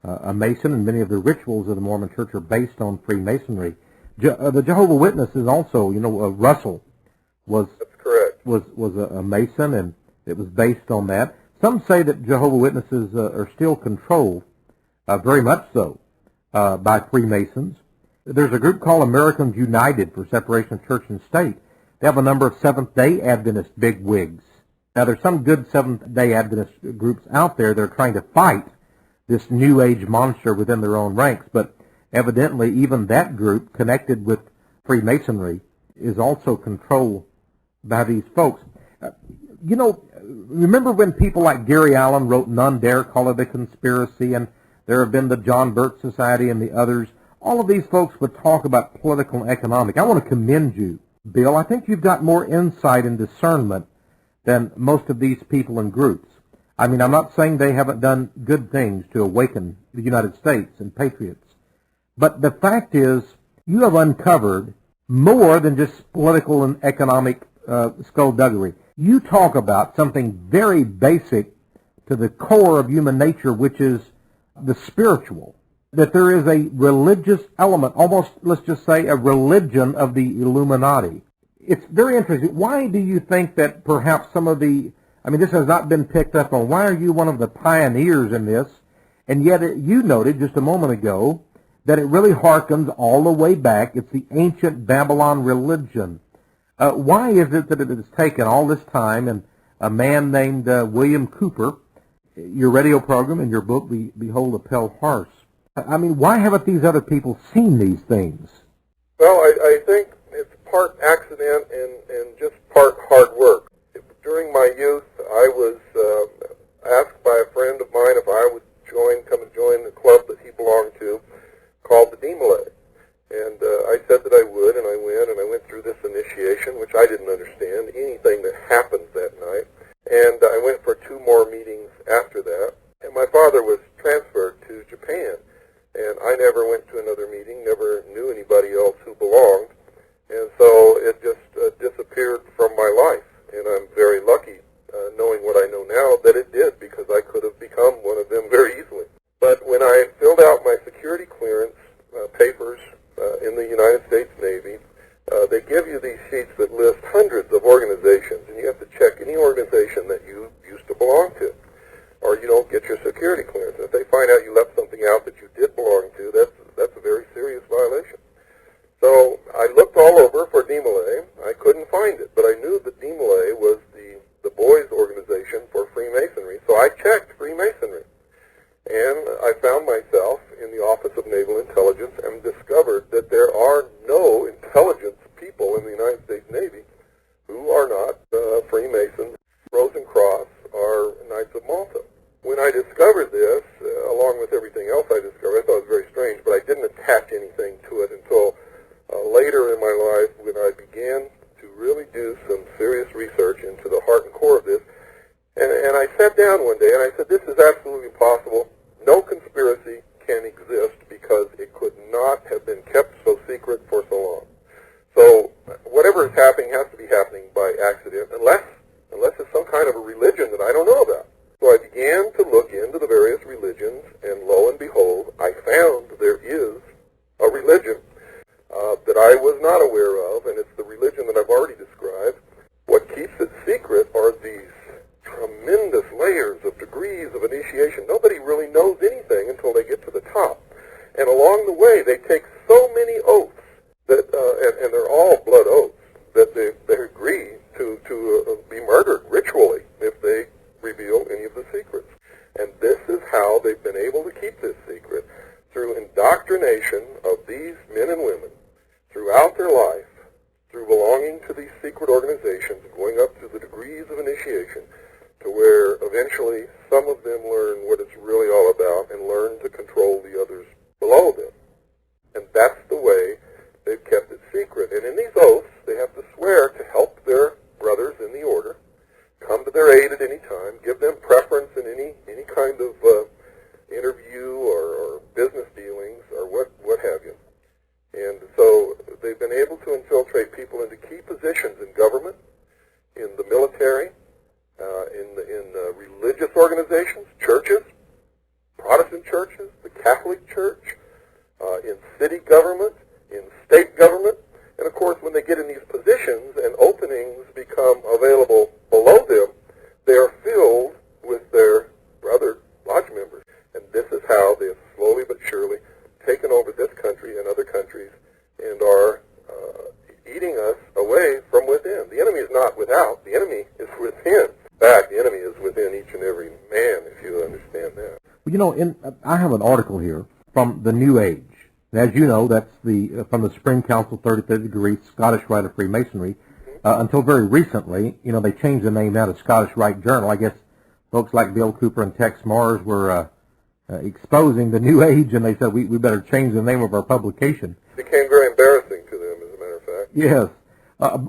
a Mason, and many of the rituals of the Mormon Church are based on Freemasonry. The Jehovah's Witnesses also, Russell was a Mason, and it was based on that. Some say that Jehovah's Witnesses are still controlled, very much so, by Freemasons. There's a group called Americans United for Separation of Church and State. They have a number of Seventh-day Adventist bigwigs. Now, there's some good Seventh-day Adventist groups out there that are trying to fight this New Age monster within their own ranks, but evidently even that group, connected with Freemasonry, is also controlled by these folks. Remember when people like Gary Allen wrote None Dare Call It a Conspiracy, and there have been the John Birch Society and the others? All of these folks would talk about political and economic. I want to commend you, Bill. I think you've got more insight and discernment than most of these people and groups. I mean, I'm not saying they haven't done good things to awaken the United States and patriots, but the fact is you have uncovered more than just political and economic skullduggery. You talk about something very basic to the core of human nature, which is the spiritual, that there is a religious element, almost, let's just say, a religion of the Illuminati. It's very interesting. Why do you think that perhaps some of this has not been picked up on? Why are you one of the pioneers in this? And yet you noted just a moment ago that it really harkens all the way back. It's the ancient Babylon religion. Why is it that it has taken all this time, and a man named William Cooper, your radio program and your book, Behold a Pale Horse, I mean, why haven't these other people seen these things? Well, I think it's part accident and just part hard work. During my youth, I was asked by a friend of mine if I would come and join the club that he belonged to, called the Demolay. And I said that I would, and I went through this initiation, which I didn't understand anything that happened that night. And I went for 2 more meetings after that. And my father was transferred to Japan, and I never went to another meeting, never knew anybody else who belonged. And so it just disappeared from my life. And I'm very lucky, knowing what I know now, that it did, because I could have become one of them very easily. But when I filled out my security clearance papers in the United States Navy, they give you these sheets that list hundreds of organizations, and you have to check any organization that you used to belong to, or you don't get your security clearance. And if they find out you left something out that you did belong to, that's a very serious violation. So I looked all over for Demolay. I couldn't find it, but I knew that Demolay was the boys' organization for Freemasonry, so I checked Freemasonry. And I found myself in the Office of Naval Intelligence and discovered that there are no intelligence people in the United States Navy who are not Freemasons, Rose and Cross, or Knights of Malta. When I discovered this, along with everything else I discovered, I thought it was very strange, but I didn't attach anything to it until later in my life, when I began to really do some serious research into the heart and core of this. And I sat down one day and I said, this is absolutely impossible. No conspiracy can exist because it could not have been kept so secret for so long. So whatever is happening has to be happening by accident, unless it's some kind of a religion that I don't know about. So I began to look into the various religions, and lo and behold, I found there is a religion that I was not aware of, and it's the religion that I've already described. What keeps it secret are these tremendous layers of degrees of initiation. Nobody really knows anything until they get to the top. And along the way, they take so many oaths, that, and they're all blood oaths, that they agree to be murdered ritually if they reveal any of the secrets. And this is how they've been able to keep this secret, through indoctrination of these men and women throughout their life, through belonging to these secret organizations, going up through the degrees of initiation, to where eventually some of them learn what it's really all about and learn to control the others below them. And that's the way they've kept it secret. And in these oaths, they have to swear to help their brothers in the order, come to their aid at any time, give them preference in any kind of interview or business dealings or what have you. And so they've been able to infiltrate people into key positions in government, in the military, in religious organizations, churches, Protestant Catholic Church, in city government, in state government, and of course when they get in these positions and openings become available below them, they are filled with their brother lodge members. And this is how they have slowly but surely taken over this country and other countries and are eating us away from within. The enemy is not without. The enemy is within. In fact, the enemy is within each and every man, if you understand that. Well, you know, I have an article here from the New Age. And as you know, that's from the Spring Council 33rd Degree Scottish Rite of Freemasonry. Until very recently, you know, they changed the name now to Scottish Rite Journal. I guess folks like Bill Cooper and Texe Marrs were exposing the New Age, and they said we better change the name of our publication. It became very embarrassing to them, as a matter of fact. Yes.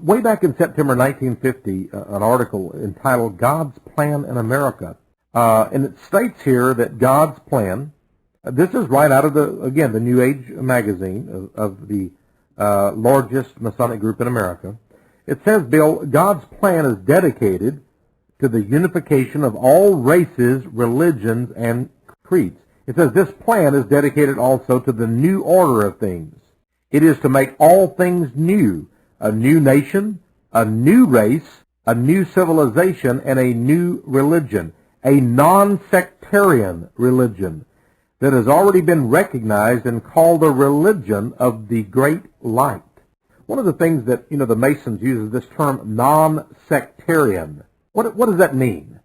Way back in September 1950, an article entitled God's Plan in America. And it states here that God's plan, this is right out of the New Age magazine of the largest Masonic group in America. It says, Bill, God's plan is dedicated to the unification of all races, religions, and creeds. It says this plan is dedicated also to the new order of things. It is to make all things new, a new nation, a new race, a new civilization, and a new religion, a non-sectarian religion that has already been recognized and called the religion of the great light. One of the things that, you know, the Masons use is this term non-sectarian. What does that mean?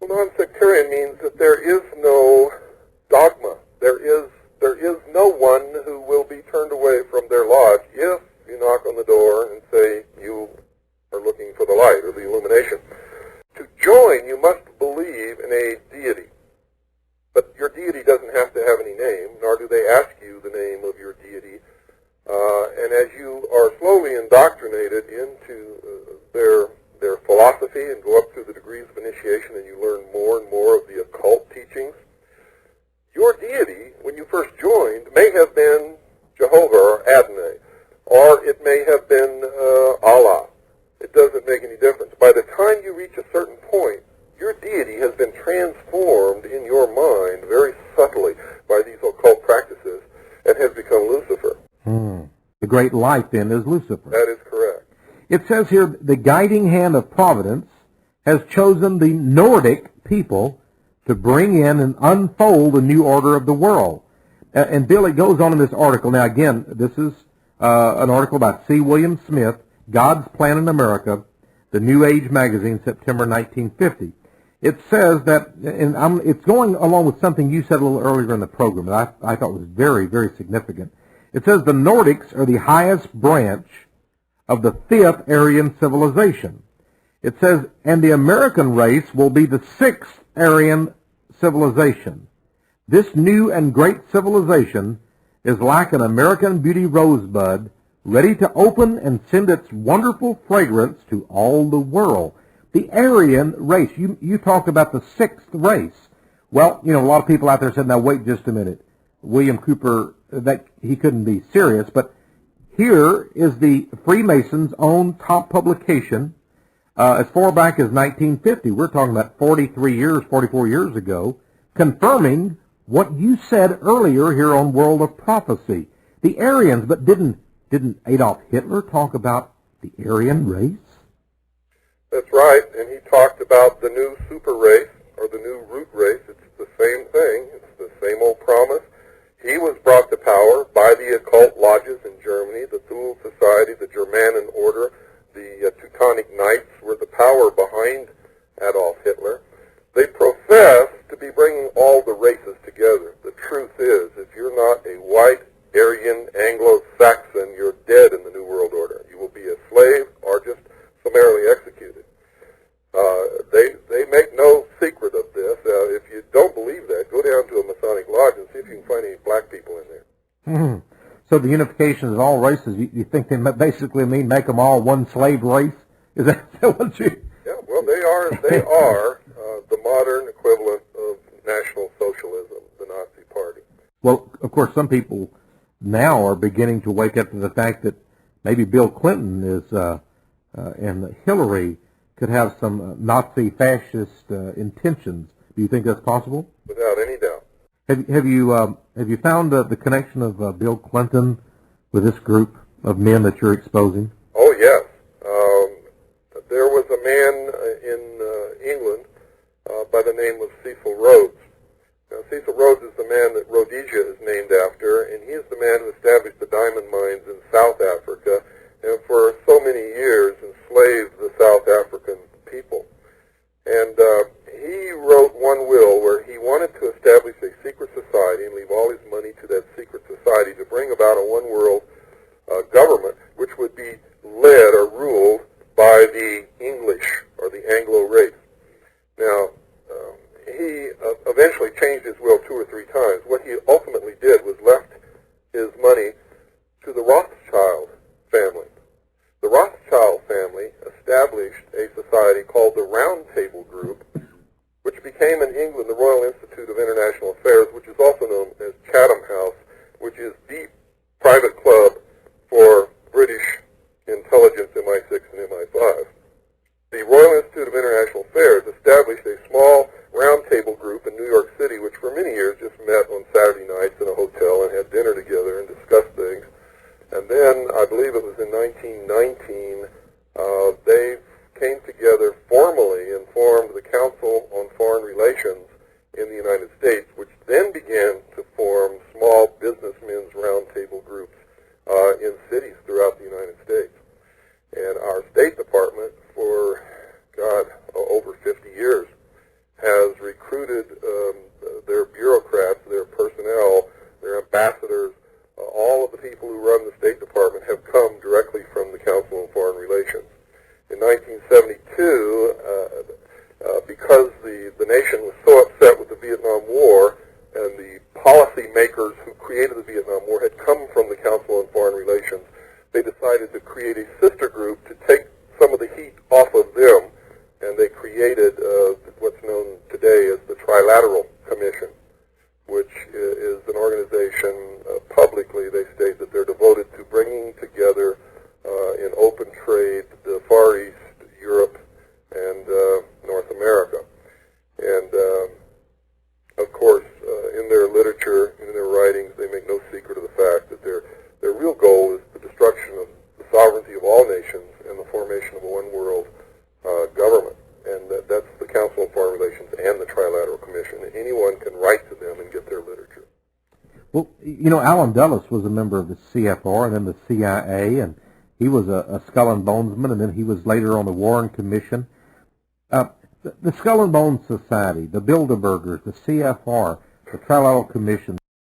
Well, non-sectarian means that there is no dogma. There is no one who will be turned away from their lodge if you knock on the door and say you are looking for the light or the illumination. To join, you must believe in a deity. But your deity doesn't have to have any name, nor do they ask you the name of your deity. And as you are slowly indoctrinated into their philosophy and go up through the degrees of initiation and you learn more and more of the occult teachings, your deity, when you first joined, may have been Jehovah or Adonai, or it may have been Allah. It doesn't make any difference. By the time you reach a certain point, your deity has been transformed in your mind very subtly by these occult practices and has become Lucifer. The great light, then, is Lucifer. That is correct. It says here, the guiding hand of providence has chosen the Nordic people to bring in and unfold a new order of the world. And Bill, it goes on in this article. Now, again, this is an article by C. William Smith, God's Plan in America, the New Age magazine, September 1950. It says that, and it's going along with something you said a little earlier in the program that I thought was very, very significant. It says the Nordics are the highest branch of the fifth Aryan civilization. It says, and the American race will be the sixth Aryan civilization. This new and great civilization is like an American beauty rosebud, ready to open and send its wonderful fragrance to all the world. The Aryan race, you talked about the sixth race. Well, you know, a lot of people out there said, now wait just a minute. William Cooper, that he couldn't be serious, but here is the Freemasons' own top publication as far back as 1950. We're talking about 44 years ago, confirming what you said earlier here on World of Prophecy. The Aryans, but didn't Adolf Hitler talk about the Aryan race? That's right, and he talked about the new super race, or the new root race. It's the same thing. It's the same old promise. He was brought to power by the occult lodges in Germany, the Thule Society, the Germanen Order, the Teutonic Knights were the power behind Adolf Hitler. They profess to be bringing all the races together. The truth is, if you're not a white, Aryan, Anglo-Saxon, you're dead in the New World Order. You will be a slave or just summarily executed. They make no secret of this. If you don't believe that, go down to a Masonic lodge and see if you can find any black people in there. Mm-hmm. So the unification of all races, you think they basically mean make them all one slave race? Is that what you... Yeah, well, they are the modern equivalent of National Socialism, the Nazi Party. Well, of course, some people now are beginning to wake up to the fact that maybe Bill Clinton is and Hillary could have some Nazi fascist intentions. Do you think that's possible? Without any doubt. Have you found the connection of Bill Clinton with this group of men that you're exposing? Oh, yes. There was a man in England by the name of Cecil Rhodes. Now, Cecil Rhodes is the man that Rhodesia is named after, and he is the man who established the diamond mines in South Africa and for so many years enslaved the South African people. And he wrote one will where he wanted to establish a secret society and leave all his money to that secret society to bring about a one-world government which would be led or ruled by the English or the Anglo race. Now, he eventually changed his will 2 or 3 times. What he ultimately did was left his money to the Rothschild family. The Rothschild family established a society called the Round Table Group, which became in England the Royal Institute of International Affairs, which is also known as Chatham House, which is the private club for British intelligence, MI6 and MI5. The Royal Institute of International Affairs established a small round table group in New York City, which for many years just met on Saturday nights in a hotel and had dinner together and discussed things. And then, I believe it was in 1919, they came together formally and formed the Council on Foreign Relations in the United States, which then began to form small businessmen's roundtable groups in cities throughout the United States. And our State Department, for, over 50 years, has recruited their bureaucrats, their personnel, their ambassadors. All of the people who run the State Department have come directly from the Council on Foreign Relations. In 1972, because the nation was so upset with the Vietnam War, and the policy makers who created the Vietnam War had come from the Council on Foreign Relations, they decided to create a sister group to take some of the heat off of them, and they created what's known today as the Trilateral Commission, which is an organization, publicly they state that they're devoted to bringing together in open trade the Far East, Europe, and North America. And of course, in their literature, in their writings, they make no secret of the fact that their real goal is the destruction of the sovereignty of all nations and the formation of a one-world government. And that's the Council on Foreign Relations and the Trilateral Commission. Anyone can write to them and get their literature. Well, Allen Dulles was a member of the CFR and then the CIA, and he was a Skull and Bonesman, and then he was later on the Warren Commission. The Skull and Bones Society, the Bilderbergers, the CFR, the Trilateral Commission,